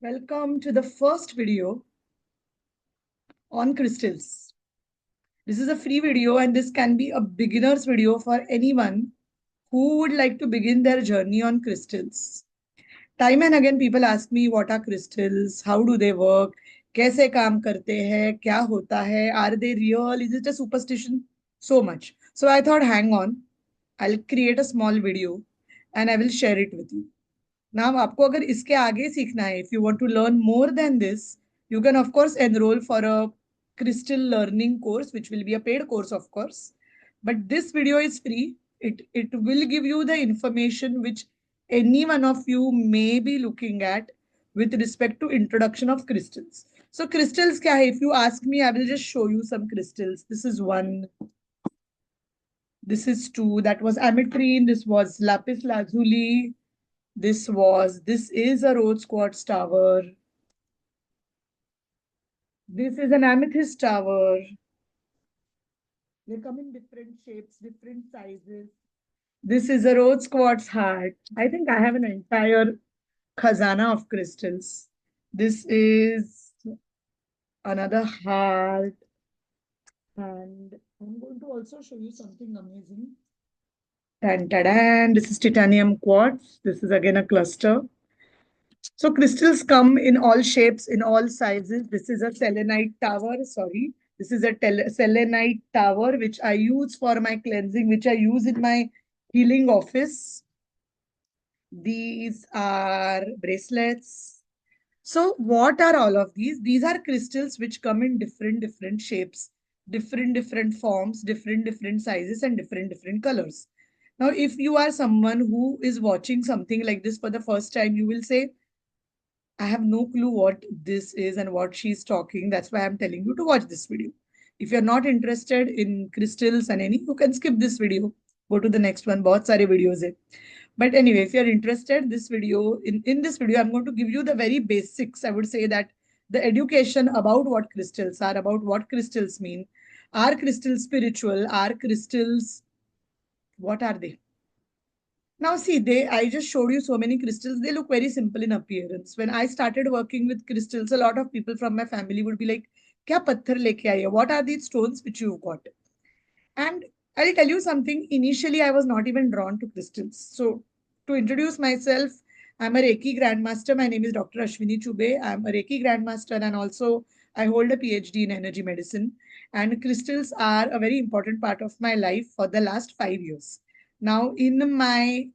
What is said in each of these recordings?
Welcome to the first video on crystals. This is a free video and this can be a beginner's video for anyone who would like to begin their journey on crystals. Time and again people ask me what are crystals, how do they work, कैसे काम करते हैं, क्या होता है, are they real, is it a superstition? So much. So I thought hang on, I'll create a small video and I will share it with you. Now, आपको अगर इसके आगे सीखना है, if you want to learn more than this, you can of course enroll for a crystal learning course, which will be a paid course, of course. But this video is free. It will give you the information which any one of you may be looking at with respect to introduction of crystals. So crystals क्या है? If you ask me, I will just show you some crystals. This is one. This is two. That was ametrine. This was lapis lazuli. This is a Rhodes Quartz tower. This is an amethyst tower. They come in different shapes, different sizes. This is a Rhodes Quartz heart. I think I have an entire khazana of crystals. This is another heart. And I'm going to also show you something amazing. This is titanium quartz. This is again a cluster. So crystals come in all shapes, in all sizes. This is a selenite tower. Sorry. This is a selenite tower, which I use for my cleansing, which I use in my healing office. These are bracelets. So what are all of these? These are crystals which come in different shapes, different forms, different sizes, and different colors. Now, if you are someone who is watching something like this for the first time, you will say, I have no clue what this is and what she's talking. That's why I'm telling you to watch this video. If you're not interested in crystals and any, you can skip this video. Go to the next one. बहुत सारे videos है. But anyway, if you're interested, this video, in this video, I'm going to give you the very basics. I would say that the education about what crystals are, about what crystals mean. Are crystals spiritual? Are crystals, what are they? Now see, I just showed you so many crystals. They look very simple in appearance. When I started working with crystals, a lot of people from my family would be like, "Kya patthar leke aaye? What are these stones which you've got?" And I'll tell you something. Initially, I was not even drawn to crystals. So to introduce myself, I'm a Reiki Grandmaster. My name is Dr. Ashwini Chube. I'm a Reiki Grandmaster and also I hold a PhD in energy medicine. And crystals are a very important part of my life for the last 5 years. Now, in my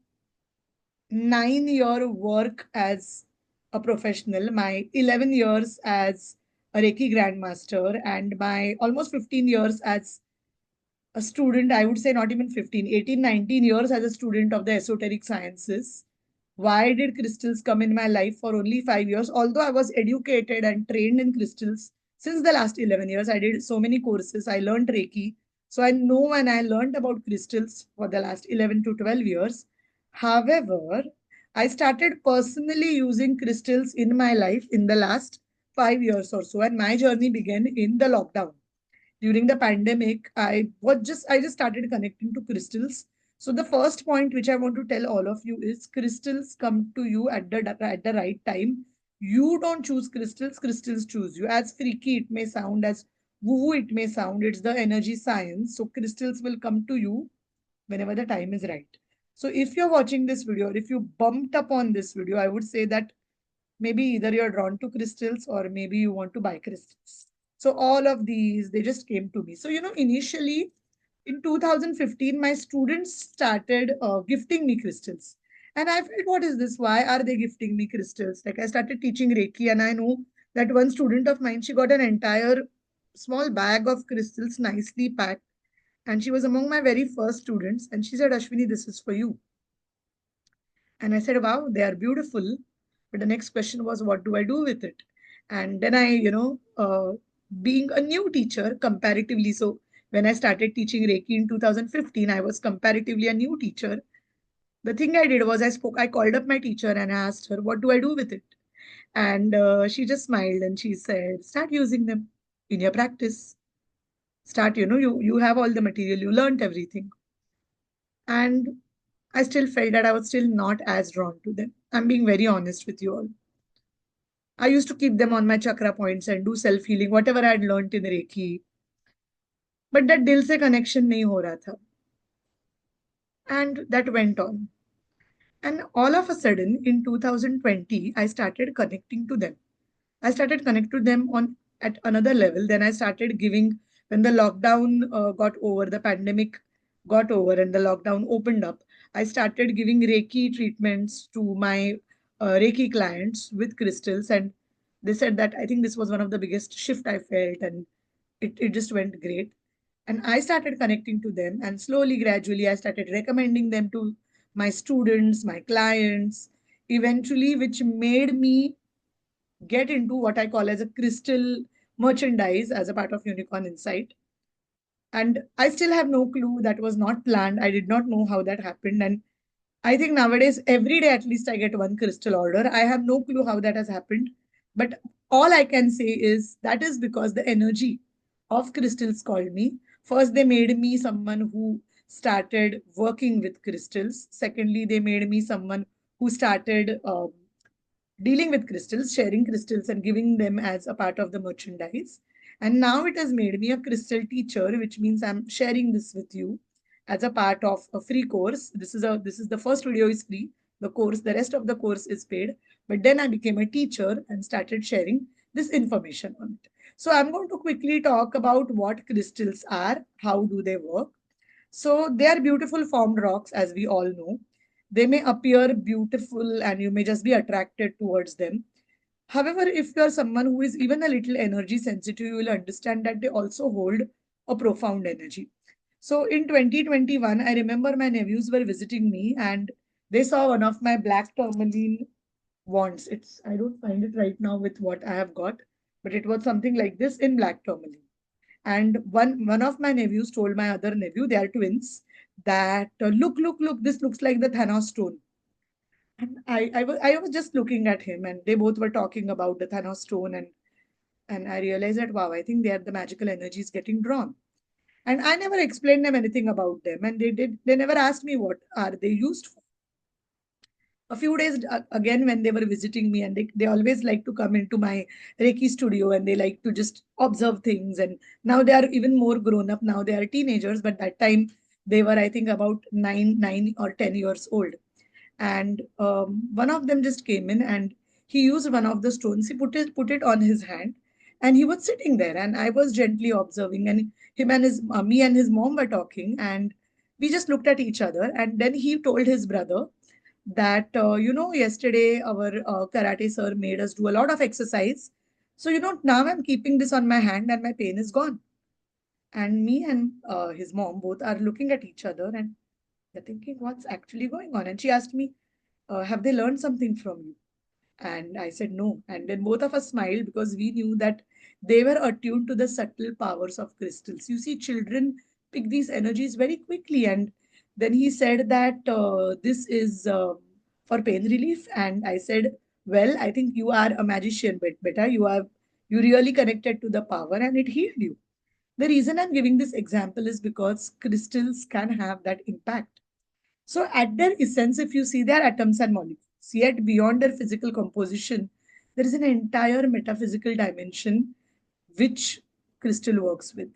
9 year work as a professional, my 11 years as a Reiki Grandmaster, and my almost 15 years as a student, I would say not even 15, 18, 19 years as a student of the esoteric sciences. Why did crystals come in my life for only 5 years? Although I was educated and trained in crystals since the last 11 years, I did so many courses, I learned Reiki. So I know and I learned about crystals for the last 11 to 12 years. However, I started personally using crystals in my life in the last 5 years or so, and my journey began in the lockdown during the pandemic. I just started connecting to crystals. So the first point which I want to tell all of you is crystals come to you at the right time. You don't choose crystals, crystals choose you. As freaky it may sound, as woo it may sound, it's the energy science. So crystals will come to you whenever the time is right. So if you're watching this video, or if you bumped upon this video, I would say that maybe either you're drawn to crystals or maybe you want to buy crystals. So all of these, they just came to me. So, initially in 2015, my students started gifting me crystals. And I felt, what is this? Why are they gifting me crystals? Like I started teaching Reiki and I know that one student of mine, she got an entire small bag of crystals nicely packed. And she was among my very first students. And she said, Ashwini, this is for you. And I said, wow, they are beautiful. But the next question was, what do I do with it? And then being a new teacher comparatively, so when I started teaching Reiki in 2015, I was comparatively a new teacher. The thing I did was I called up my teacher and I asked her, what do I do with it? And she just smiled and she said, start using them in your practice. Start, you have all the material, you learned everything. And I still felt that I was still not as drawn to them. I'm being very honest with you all. I used to keep them on my chakra points and do self healing, whatever I had learned in Reiki. But that dil se connection nahi ho raha tha. And that went on. And all of a sudden, in 2020, I started connecting to them. I started connecting to them on at another level. Then I started giving, when the lockdown got over, the pandemic got over, and the lockdown opened up. I started giving Reiki treatments to my Reiki clients with crystals, and they said that I think this was one of the biggest shift I felt, and it just went great. And I started connecting to them, and slowly, gradually, I started recommending them to my students, my clients, eventually, which made me get into what I call as a crystal merchandise as a part of Unicorn Insight. And I still have no clue. That was not planned. I did not know how that happened. And I think nowadays, every day at least I get one crystal order. I have no clue how that has happened. But all I can say is that is because the energy of crystals called me. First, they made me someone who started working with crystals. Secondly, they made me someone who started dealing with crystals, sharing crystals, and giving them as a part of the merchandise. And now it has made me a crystal teacher, which means I'm sharing this with you as a part of a free course. This is the first video is free. The course, the rest of the course is paid. But then I became a teacher and started sharing this information on it. So I'm going to quickly talk about what crystals are, how do they work. So they are beautiful formed rocks, as we all know. They may appear beautiful and you may just be attracted towards them. However, if you are someone who is even a little energy sensitive, you will understand that they also hold a profound energy. So in 2021, I remember my nephews were visiting me and they saw one of my black tourmaline wands. I don't find it right now with what I have got, but it was something like this in black tourmaline. And one of my nephews told my other nephew, they are twins, that look, this looks like the Thanos stone. And I was just looking at him, and they both were talking about the Thanos stone, and I realized that wow, I think they are the magical energies getting drawn. And I never explained them anything about them, and they never asked me what are they used for. A few days again when they were visiting me, and they always like to come into my Reiki studio and they like to just observe things. And now they are even more grown up. Now they are teenagers, but that time they were, I think, about 9 or 10 years old. And one of them just came in and he used one of the stones. He put it on his hand, and he was sitting there. And I was gently observing, and him and his me and his mom were talking, and we just looked at each other. And then he told his brother that yesterday our karate sir made us do a lot of exercise. So now I'm keeping this on my hand and my pain is gone. And me and his mom both are looking at each other and they're thinking what's actually going on. And she asked me, have they learned something from you? And I said no. And then both of us smiled because we knew that they were attuned to the subtle powers of crystals. You see, children pick these energies very quickly. And then he said that this is for pain relief. And I said, well, I think you are a magician, but better. You really connected to the power and it healed you. The reason I'm giving this example is because crystals can have that impact. So, at their essence, if you see their atoms and molecules, yet beyond their physical composition, there is an entire metaphysical dimension which crystal works with.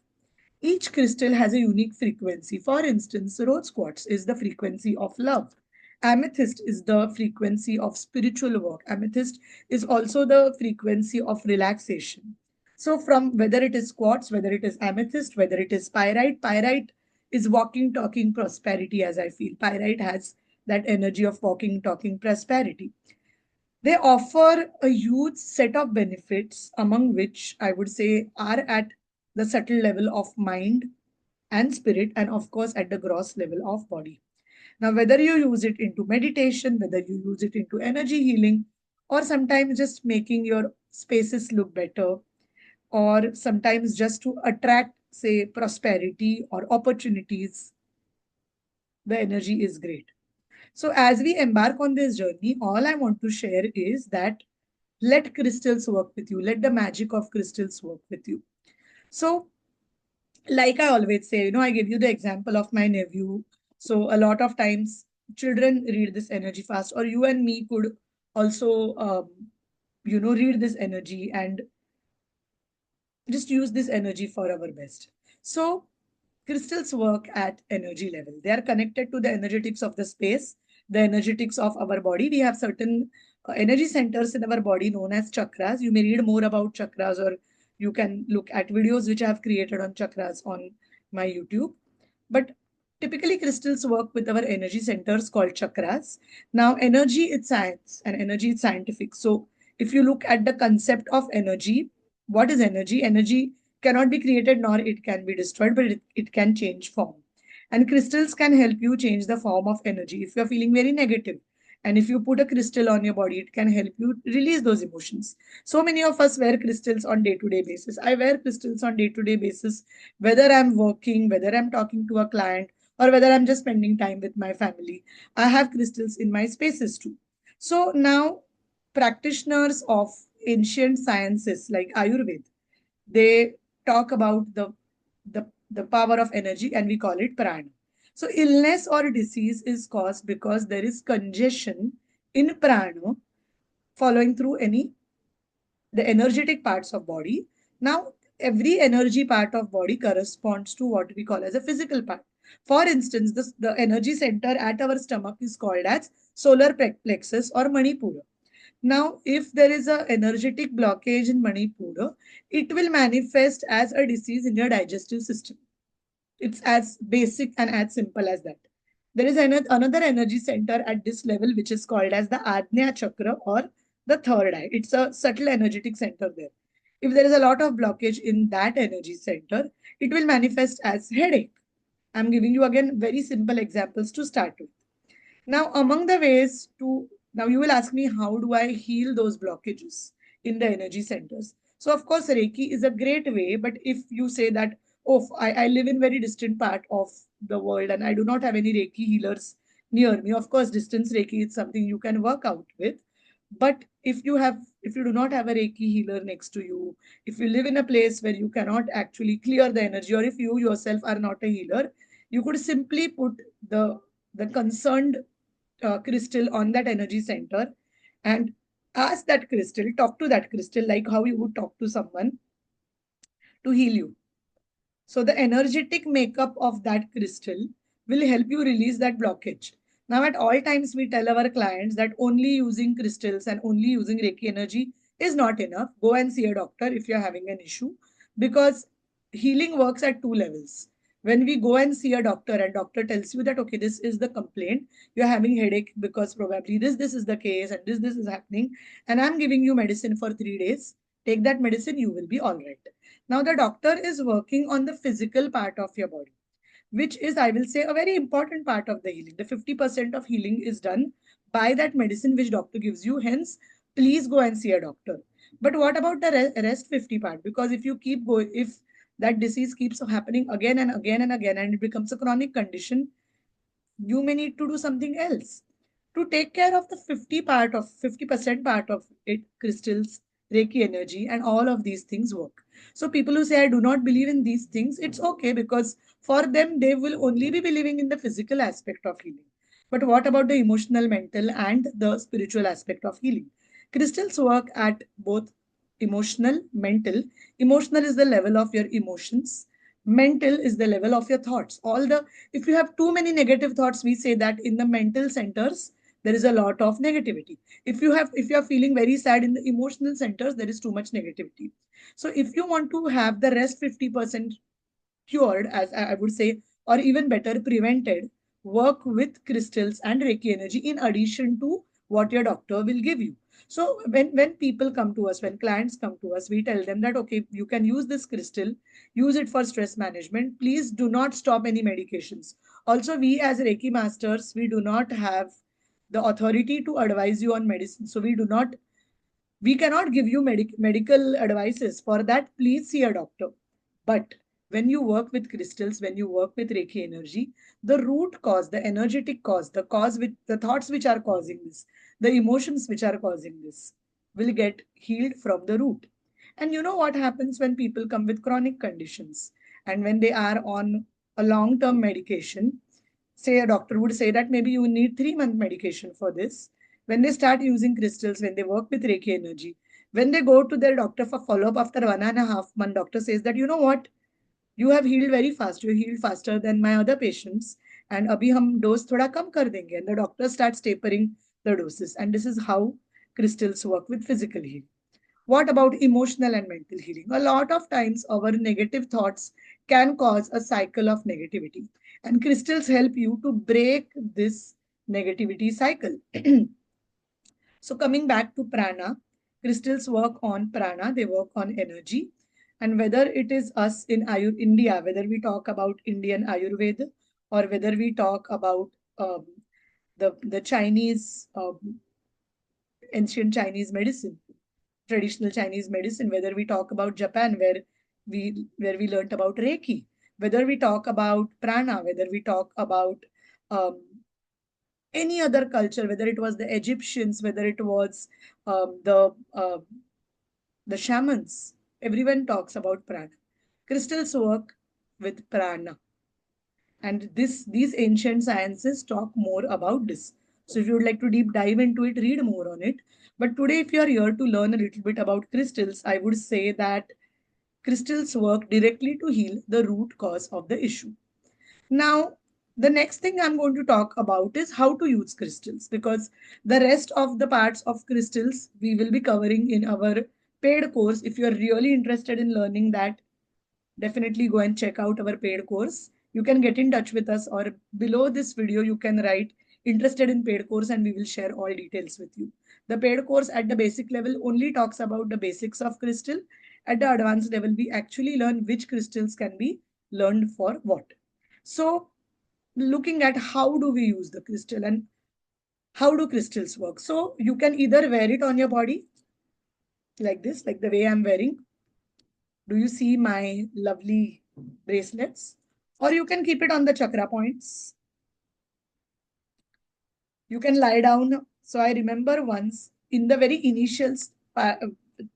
Each crystal has a unique frequency. For instance, rose quartz is the frequency of love. Amethyst is the frequency of spiritual work. Amethyst is also the frequency of relaxation. So, from whether it is quartz, whether it is amethyst, whether it is pyrite is walking, talking prosperity, as I feel. Pyrite has that energy of walking, talking prosperity. They offer a huge set of benefits, among which I would say are at the subtle level of mind and spirit, and of course at the gross level of body. Now, whether you use it into meditation, whether you use it into energy healing, or sometimes just making your spaces look better, or sometimes just to attract, say, prosperity or opportunities, the energy is great. So, as we embark on this journey, all I want to share is that let crystals work with you, let the magic of crystals work with you. So, like I always say, I give you the example of my nephew. So, a lot of times children read this energy fast, or you and me could also read this energy and just use this energy for our best. So crystals work at energy level. They are connected to the energetics of the space, the energetics of our body. We have certain energy centers in our body known as chakras. You may read more about chakras, or you can look at videos which I have created on chakras on my YouTube. But typically crystals work with our energy centers called chakras. Now energy is science and energy is scientific. So if you look at the concept of energy, what is energy? Energy cannot be created nor it can be destroyed, but it can change form. And crystals can help you change the form of energy. If you're feeling very negative, and if you put a crystal on your body, it can help you release those emotions. So many of us wear crystals on day-to-day basis. I wear crystals on day-to-day basis, whether I'm working, whether I'm talking to a client, or whether I'm just spending time with my family. I have crystals in my spaces too. So now practitioners of ancient sciences like Ayurveda, they talk about the power of energy and we call it prana. So illness or disease is caused because there is congestion in prana following through the energetic parts of body. Now every energy part of body corresponds to what we call as a physical part. For instance, the energy center at our stomach is called as solar plexus or Manipura. Now, if there is an energetic blockage in Manipura, it will manifest as a disease in your digestive system. It's as basic and as simple as that. There is another energy center at this level, which is called as the Ajna Chakra or the third eye. It's a subtle energetic center there. If there is a lot of blockage in that energy center, it will manifest as headache. I'm giving you again very simple examples to start with. Now, among the ways to, now you will ask me, how do I heal those blockages in the energy centers? So, of course, Reiki is a great way, but if you say that, oh, I live in very distant part of the world and I do not have any Reiki healers near me, of course, distance Reiki is something you can work out with. But if you do not have a Reiki healer next to you, if you live in a place where you cannot actually clear the energy, or if you yourself are not a healer, you could simply put the concerned crystal on that energy center and ask that crystal, talk to that crystal like how you would talk to someone to heal you. So the energetic makeup of that crystal will help you release that blockage. Now, at all times, we tell our clients that only using crystals and only using Reiki energy is not enough. Go and see a doctor if you're having an issue, because healing works at two levels. When we go and see a doctor and doctor tells you that, okay, this is the complaint, you're having headache because probably this is the case and this is happening, and I'm giving you medicine for 3 days. Take that medicine, you will be all right. Now, the doctor is working on the physical part of your body, which is, I will say, a very important part of the healing. The 50% of healing is done by that medicine which doctor gives you. Hence, please go and see a doctor. But what about the rest 50 part? Because if you keep going, if that disease keeps happening again and again and again, and it becomes a chronic condition, you may need to do something else to take care of the 50% part of it. Crystals, Reiki energy, and all of these things work. So people who say I do not believe in these things, it's okay, because for them they will only be believing in the physical aspect of healing. But what about the emotional, mental, and the spiritual aspect of healing? Crystals work at both emotional, mental. Emotional is the level of your emotions. Mental is the level of your thoughts. If you have too many negative thoughts, we say that in the mental centers there is a lot of negativity. If you are feeling very sad, in the emotional centers there is too much negativity. So if you want to have the rest 50% cured, as I would say, or even better, prevented, work with crystals and Reiki energy in addition to what your doctor will give you. So when people come to us, when clients come to us, we tell them that, okay, you can use this crystal, use it for stress management. Please do not stop any medications. Also, we as Reiki masters, we do not have the authority to advise you on medicine. So we cannot give you medical advices. For that, please see a doctor. But when you work with crystals, when you work with Reiki energy, the root cause, the energetic cause, the cause with the thoughts which are causing this, the emotions which are causing this, will get healed from the root. And you know what happens when people come with chronic conditions and when they are on a long term medication? Say a doctor would say that maybe you need 3-month medication for this. When they start using crystals, when they work with Reiki energy, When they go to their doctor for follow-up after 1.5 months, doctor says that, you know what, you have healed very fast. You healed faster than my other patients. And abhi hum dose thoda kam kar denge. And the doctor starts tapering the doses. And this is how crystals work with physical healing. What about emotional and mental healing? A lot of times, our negative thoughts can cause a cycle of negativity, and crystals help you to break this negativity cycle. So, coming back to prana, crystals work on prana, they work on energy. And whether it is us in India, whether we talk about Indian Ayurveda or whether we talk about the Chinese, ancient Chinese medicine, traditional Chinese medicine, whether we talk about Japan, where we learnt about Reiki, whether we talk about prana, whether we talk about um, any other culture, whether it was the Egyptians, whether it was um, the uh, the shamans, everyone talks about prana. Crystals work with prana, and these ancient sciences talk more about this. So if you would like to deep dive into it, read more on it. But today, if you are here to learn a little bit about crystals, I would say that crystals work directly to heal the root cause of the issue. Now, the next thing I'm going to talk about is how to use crystals, because the rest of the parts of crystals we will be covering in our paid course. If you're really interested in learning that, definitely go and check out our paid course. You can get in touch with us, or below this video, you can write interested in paid course and we will share all details with you. The paid course at the basic level only talks about the basics of crystal. At the advanced level, we actually learn which crystals can be learned for what. So, looking at how do we use the crystal and how do crystals work. So, you can either wear it on your body like this, like the way I'm wearing. Do you see my lovely bracelets? Or you can keep it on the chakra points. You can lie down. So I remember once in the very initial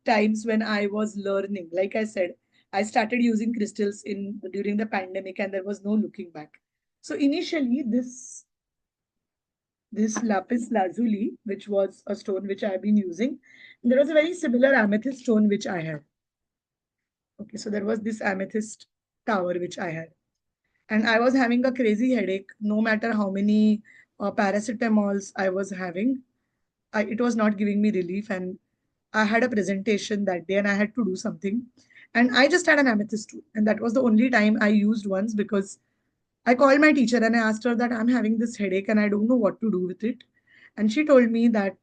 times when I was learning, like I said, I started using crystals in during the pandemic and there was no looking back. So initially this lapis lazuli, which was a stone which I have been using, there was a very similar amethyst stone which I had. Okay, so there was this amethyst tower which I had. And I was having a crazy headache. No matter how many paracetamols I was having, it was not giving me relief. And I had a presentation that day and I had to do something. And I just had an amethyst too. And that was the only time I used once, because I called my teacher and I asked her that I'm having this headache and I don't know what to do with it. And she told me that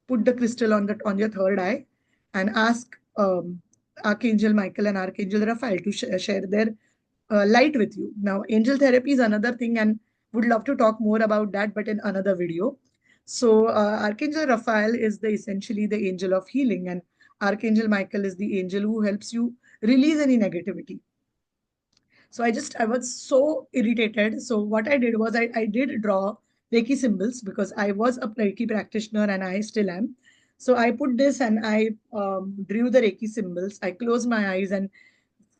put the crystal on your third eye and ask Archangel Michael and Archangel Raphael to share their light with you. Now, angel therapy is another thing, and would love to talk more about that, but in another video. So, Archangel Raphael is essentially the angel of healing, and Archangel Michael is the angel who helps you release any negativity. So I was so irritated. So what I did was I did draw Reiki symbols because I was a Reiki practitioner and I still am. So I put this and I drew the Reiki symbols. I closed my eyes and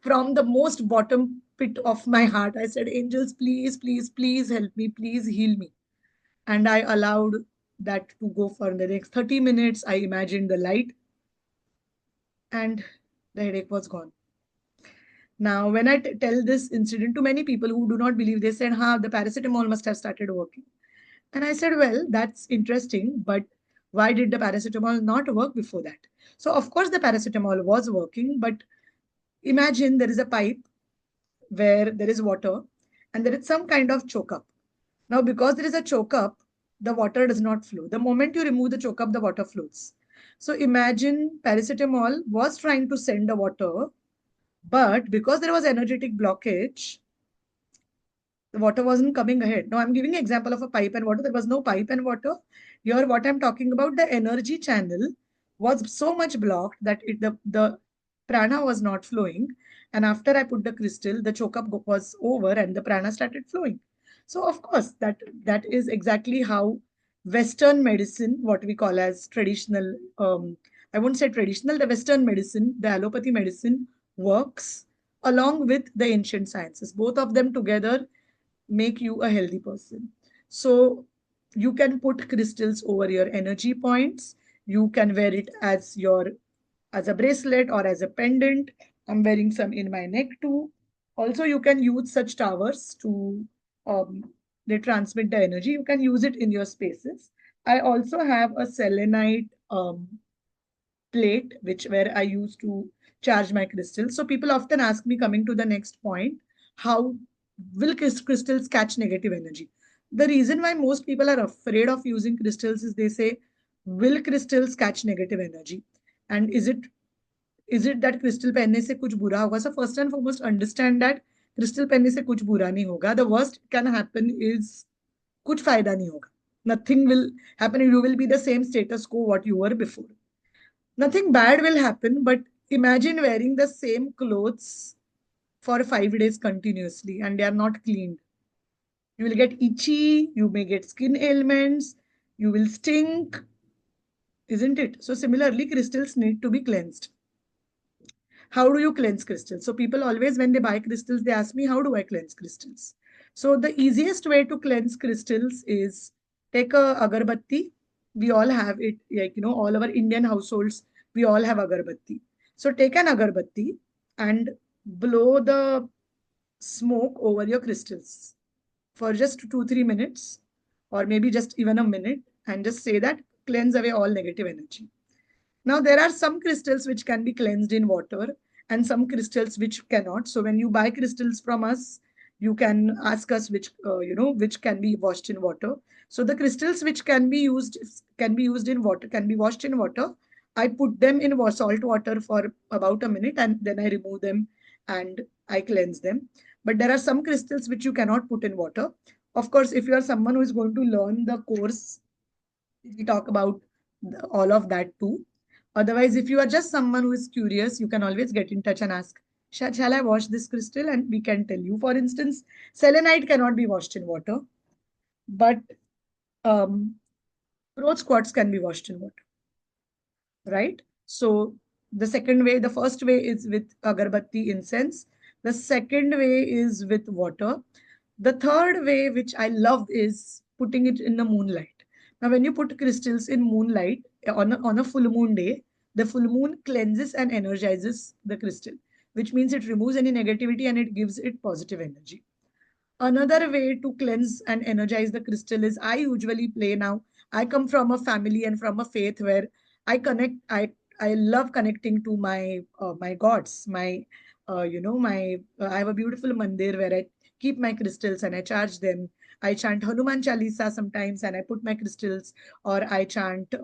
from the most bottom pit of my heart, I said, angels, please, please, please help me, please heal me. And I allowed that to go for the next 30 minutes. I imagined the light and the headache was gone. Now, when I tell this incident to many people who do not believe, they said, "Ha, the paracetamol must have started working." And I said, "Well, that's interesting, but why did the paracetamol not work before that?" So, of course, the paracetamol was working, but imagine there is a pipe where there is water and there is some kind of choke up. Now, because there is a choke up, the water does not flow. The moment you remove the choke up, the water flows. So, imagine paracetamol was trying to send the water, but because there was energetic blockage, the water wasn't coming ahead. Now I'm giving an example of a pipe and water. There was no pipe and water. Here, what I'm talking about, the energy channel was so much blocked that the prana was not flowing. And after I put the crystal, the choke up was over and the prana started flowing. So of course, that is exactly how Western medicine, what we call as traditional, I won't say traditional, the Western medicine, the allopathy medicine works along with the ancient sciences. Both of them together make you a healthy person. So you can put crystals over your energy points. You can wear it as a bracelet or as a pendant. I'm wearing some in my neck too. Also, you can use such towers to they transmit the energy. You can use it in your spaces. I also have a selenite plate, which where I use to charge my crystals. So people often ask me, coming to the next point, how will crystals catch negative energy? The reason why most people are afraid of using crystals is they say, will crystals catch negative energy? And is it that crystal पहनने से कुछ बुरा होगा? So first and foremost, understand that crystal पहनने से कुछ बुरा नहीं होगा. The worst can happen is कुछ फायदा नहीं होगा. Nothing will happen. You will be the same status quo what you were before. Nothing bad will happen, but imagine wearing the same clothes for 5 days continuously and they are not cleaned. You will get itchy, you may get skin ailments, you will stink, isn't it? So, similarly, crystals need to be cleansed. How do you cleanse crystals? So, people always, when they buy crystals, they ask me, how do I cleanse crystals? So, the easiest way to cleanse crystals is take a agarbatti. We all have it, like, all our Indian households, we all have agarbatti. So, take an agarbatti and blow the smoke over your crystals for just 2-3 minutes, or maybe just even a minute, and just say that cleanse away all negative energy. Now, there are some crystals which can be cleansed in water and some crystals which cannot. So, when you buy crystals from us, you can ask us which can be washed in water. So, the crystals which can be used in water, can be washed in water. I put them in salt water for about a minute and then I remove them and I cleanse them. But there are some crystals which you cannot put in water. Of course, if you are someone who is going to learn the course, we talk about all of that too. Otherwise, if you are just someone who is curious, you can always get in touch and ask, shall I wash this crystal? And we can tell you. For instance, selenite cannot be washed in water, but um, rose quartz can be washed in water, right? So the first way is with agarbatti incense. The second way is with water. The third way, which I love, is putting it in the moonlight. Now, when you put crystals in moonlight on a full moon day, the full moon cleanses and energizes the crystal, which means it removes any negativity and it gives it positive energy. Another way to cleanse and energize the crystal is I usually play now. I come from a family and from a faith where I connect. I love connecting to my gods. I have a beautiful mandir where I keep my crystals and I charge them. I chant Hanuman Chalisa sometimes and I put my crystals, or I chant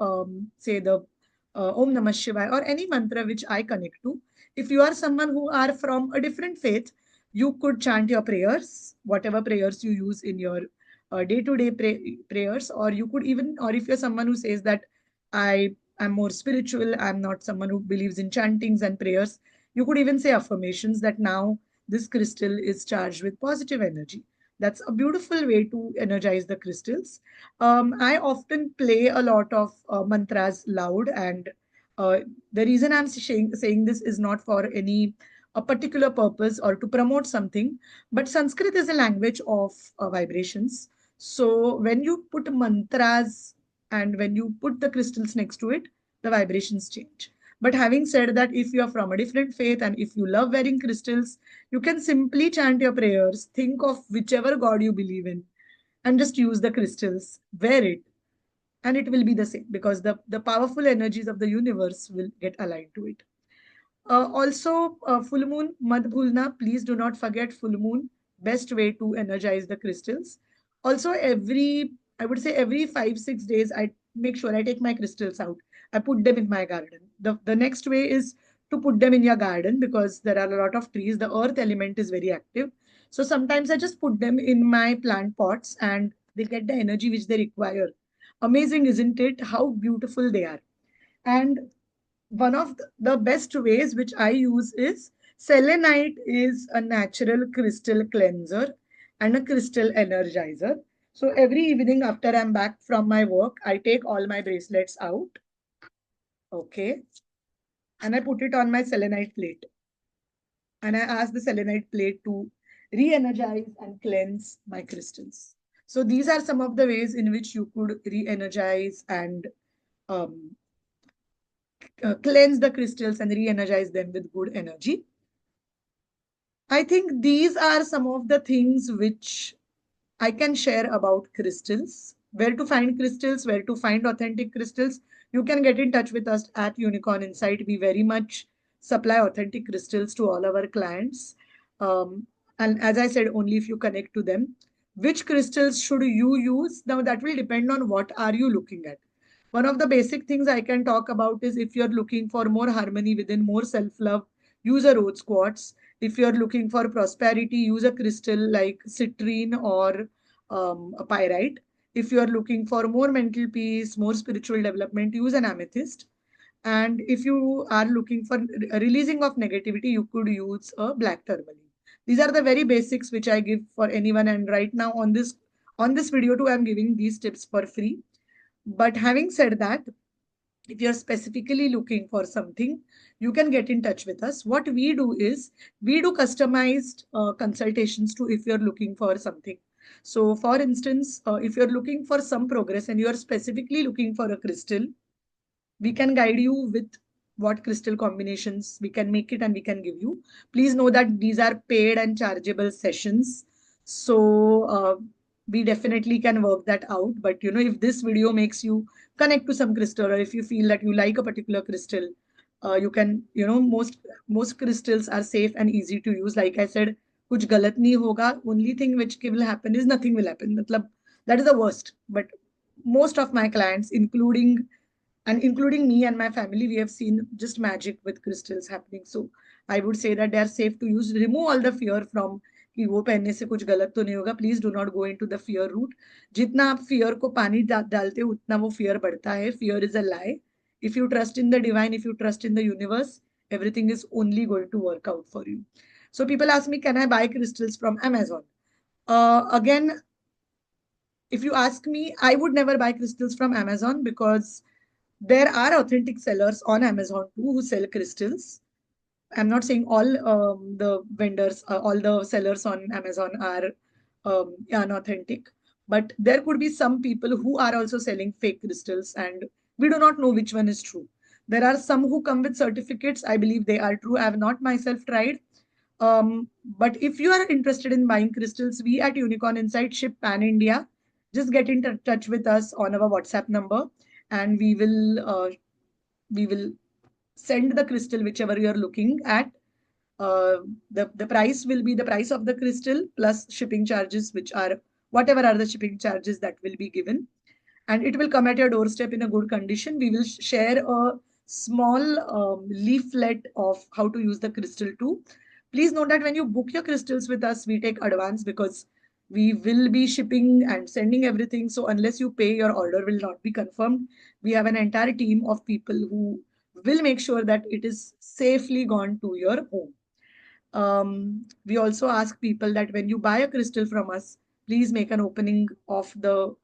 say the Om Namah Shivaya or any mantra which I connect to. If you are someone who are from a different faith, you could chant your prayers, whatever prayers you use in your day-to-day prayers, or you could even, or if you're someone who says that I am more spiritual, I'm not someone who believes in chantings and prayers, you could even say affirmations that now this crystal is charged with positive energy. That's a beautiful way to energize the crystals. I often play a lot of mantras loud, and uh, the reason I'm saying this is not for any a particular purpose or to promote something, but Sanskrit is a language of vibrations. So when you put mantras and when you put the crystals next to it, the vibrations change. But having said that, if you are from a different faith and if you love wearing crystals, you can simply chant your prayers, think of whichever god you believe in, and just use the crystals, wear it, and it will be the same because the powerful energies of the universe will get aligned to it. Also, full moon, Mad Bhulna, please do not forget full moon, best way to energize the crystals. Also, I would say every 5-6 days, I make sure I take my crystals out. I put them in my garden. The next way is to put them in your garden because there are a lot of trees. The earth element is very active. So sometimes I just put them in my plant pots and they get the energy which they require. Amazing, isn't it? How beautiful they are. And one of the best ways which I use is selenite is a natural crystal cleanser and a crystal energizer. So every evening after I'm back from my work, I take all my bracelets out, okay, and I put it on my selenite plate. And I ask the selenite plate to re-energize and cleanse my crystals. So these are some of the ways in which you could re-energize and um, cleanse the crystals and re-energize them with good energy. I think these are some of the things which I can share about crystals. Where to find crystals, where to find authentic crystals. You can get in touch with us at Unicorn Insight. We very much supply authentic crystals to all our clients. And as I said, only if you connect to them. Which crystals should you use? Now that will depend on what are you looking at. One of the basic things I can talk about is if you're looking for more harmony within, more self-love, use a rose quartz. If you're looking for prosperity, use a crystal like citrine or a pyrite. If you're looking for more mental peace, more spiritual development, use an amethyst. And if you are looking for a releasing of negativity, you could use a black tourmaline. These are the very basics which I give for anyone. And right now on this video too, I'm giving these tips for free. But having said that, if you're specifically looking for something, you can get in touch with us. What we do is we do customized consultations too if you're looking for something. So for instance, if you're looking for some progress and you're specifically looking for a crystal, we can guide you with what crystal combinations we can make it and we can give you. Please know that these are paid and chargeable sessions. So we definitely can work that out. But if this video makes you connect to some crystal, or if you feel that you like a particular crystal, you can, most crystals are safe and easy to use. Like I said, kuch galat nahi hoga. Only thing which will happen is nothing will happen. Matlab, that is the worst. But most of my clients, including me and my family, we have seen just magic with crystals happening. So I would say that they are safe to use. Remove all the fear from कि वो पहनने से कुछ गलत तो नहीं होगा. Please do not go into the fear route. जितना आप fear को पानी डालते हो उतना वो fear बढ़ता है. Fear is a lie. If you trust in the divine, if you trust in the universe, everything is only going to work out for you. So people ask me, can I buy crystals from Amazon? Again, if you ask me, I would never buy crystals from Amazon because there are authentic sellers on Amazon too who sell crystals. I'm not saying all the vendors, all the sellers on Amazon are unauthentic, but there could be some people who are also selling fake crystals, and we do not know which one is true. There are some who come with certificates. I believe they are true. I have not myself tried. But if you are interested in buying crystals, we at Unicorn Insight ship pan India. Just get in touch with us on our WhatsApp number, and we will send the crystal whichever you are looking at. The price will be the price of the crystal plus shipping charges, which are whatever are the shipping charges that will be given, and it will come at your doorstep in a good condition. We will share a small leaflet of how to use the crystal too. Please note that when you book your crystals with us, we take advance because we will be shipping and sending everything. So unless you pay, your order will not be confirmed. We have an entire team of people who will make sure that it is safely gone to your home. We also ask people that when you buy a crystal from us, please make an opening of the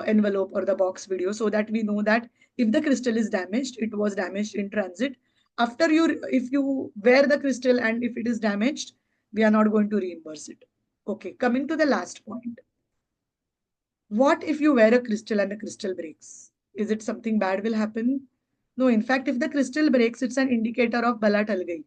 envelope or the box video so that we know that if the crystal is damaged, it was damaged in transit. If you wear the crystal and if it is damaged, we are not going to reimburse it. Okay, coming to the last point. What if you wear a crystal and the crystal breaks? Is it something bad will happen? No, in fact, if the crystal breaks, it's an indicator of bala tal gayi.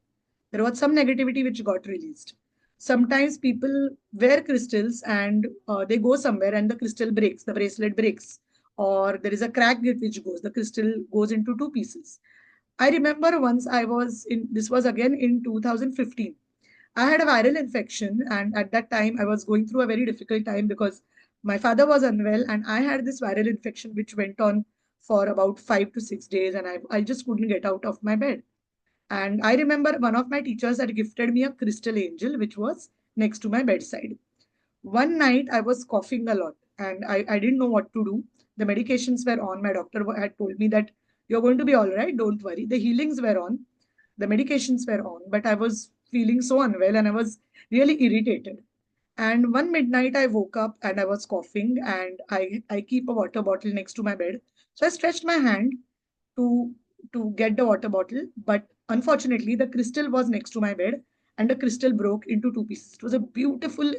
There was some negativity which got released. Sometimes people wear crystals and they go somewhere and the crystal breaks, the bracelet breaks, or there is a crack which goes, the crystal goes into two pieces. I remember once this was again in 2015. I had a viral infection, and at that time, I was going through a very difficult time because my father was unwell, and I had this viral infection which went on for about 5 to 6 days, and I just couldn't get out of my bed. And I remember one of my teachers had gifted me a crystal angel, which was next to my bedside. One night, I was coughing a lot, and I didn't know what to do. The medications were on. My doctor had told me that you're going to be all right, don't worry. The healings were on, the medications were on, but I was feeling so unwell and I was really irritated. And one midnight, I woke up and I was coughing, and I keep a water bottle next to my bed. So I stretched my hand to to get the water bottle, but unfortunately, the crystal was next to my bed, and the crystal broke into two pieces. It was a beautiful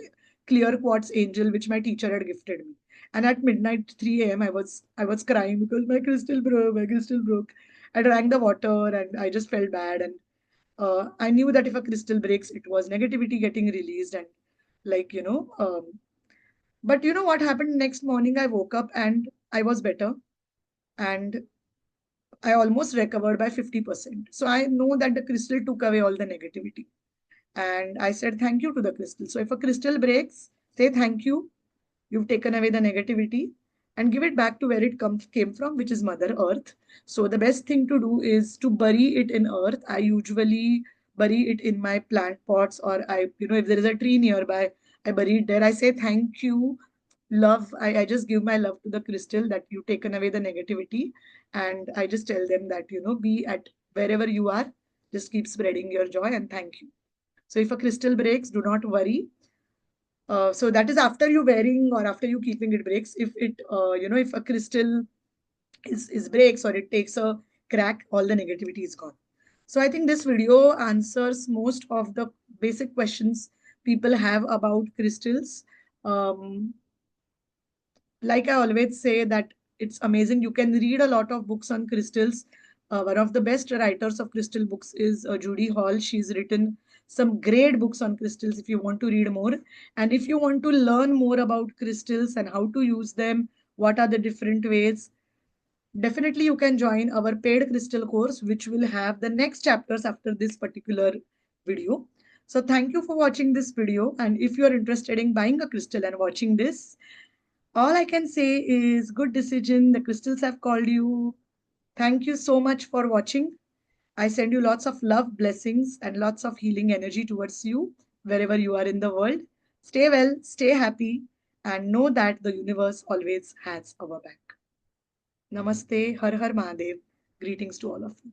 clear quartz angel which my teacher had gifted me. And at midnight, 3 a.m., I was crying because my crystal broke, my crystal broke. I drank the water and I just felt bad. And I knew that if a crystal breaks, it was negativity getting released. And like, but you know what happened next morning? I woke up and I was better. And I almost recovered by 50%. So I know that the crystal took away all the negativity. And I said thank you to the crystal. So if a crystal breaks, say thank you. You've taken away the negativity and give it back to where it came from, which is Mother Earth. So the best thing to do is to bury it in earth. I usually bury it in my plant pots, or if there is a tree nearby, I bury it there. I say thank you, love. I just give my love to the crystal that you've taken away the negativity. And I just tell them that, be at wherever you are, just keep spreading your joy and thank you. So if a crystal breaks, do not worry. So that is after you wearing or after you keeping it breaks. If it, if a crystal is breaks or it takes a crack, all the negativity is gone. So I think this video answers most of the basic questions people have about crystals. Um, like I always say that it's amazing. You can read a lot of books on crystals. One of the best writers of crystal books is Judy Hall. She's written some great books on crystals if you want to read more. And if you want to learn more about crystals and how to use them, what are the different ways, definitely you can join our paid crystal course, which will have the next chapters after this particular video. So thank you for watching this video. And if you are interested in buying a crystal and watching this, all I can say is good decision. The crystals have called you. Thank you so much for watching. I send you lots of love, blessings, and lots of healing energy towards you wherever you are in the world. Stay well, stay happy, and know that the universe always has our back. Namaste, Har Har Mahadev. Greetings to all of you.